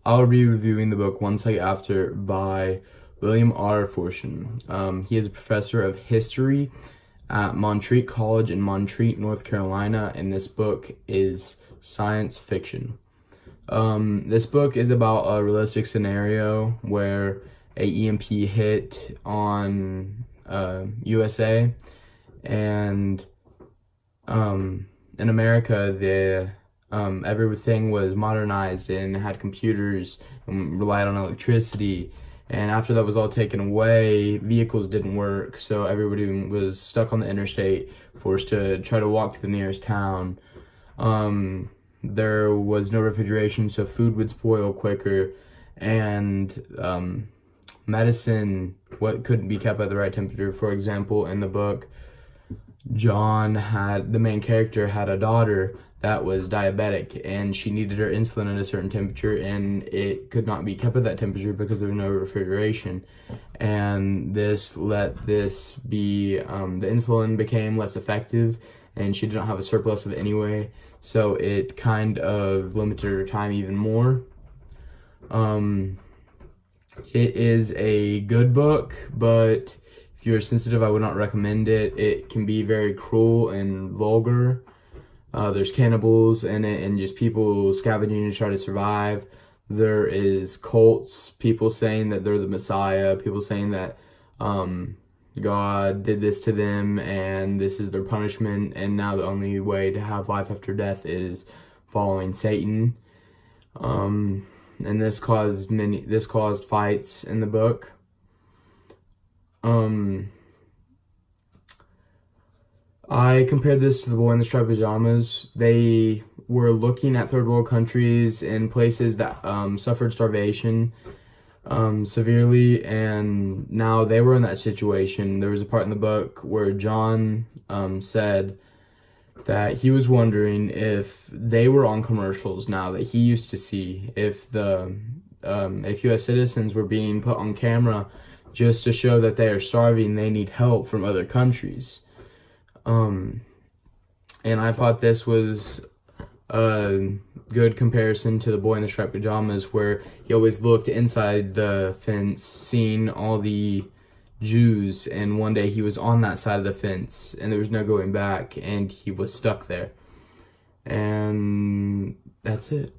I'll be reviewing the book One Sight After by William R. Fortune. He is a professor of history at Montreat College in Montreat, North Carolina, and this book is science fiction. This book is about a realistic scenario where a EMP hit on USA, and in America, everything was modernized and had computers and relied on electricity. And after that was all taken away, vehicles didn't work, so everybody was stuck on the interstate, forced to try to walk to the nearest town. There was no refrigeration, so food would spoil quicker, and medicine couldn't be kept at the right temperature. For example, in the book, the main character had a daughter that was diabetic, and she needed her insulin at a certain temperature, and it could not be kept at that temperature because there was no refrigeration. And this let this be, the insulin became less effective, and she didn't have a surplus of it anyway, so it kind of limited her time even more. It is a good book, but if you're sensitive, I would not recommend it. It can be very cruel and vulgar. There's cannibals in it and just people scavenging to try to survive. There is cults, people saying that they're the Messiah, people saying that God did this to them and this is their punishment, and now the only way to have life after death is following Satan. And this caused fights in the book. I compared this to The Boy in the Striped Pajamas. They were looking at third world countries and places that suffered starvation severely, and now they were in that situation. There was a part in the book where John said that he was wondering if they were on commercials now that he used to see, if U.S. citizens were being put on camera just to show that they are starving, they need help from other countries. And I thought this was a good comparison to The Boy in the Striped Pajamas, where he always looked inside the fence, seeing all the Jews, and one day he was on that side of the fence, and there was no going back, and he was stuck there. And that's it.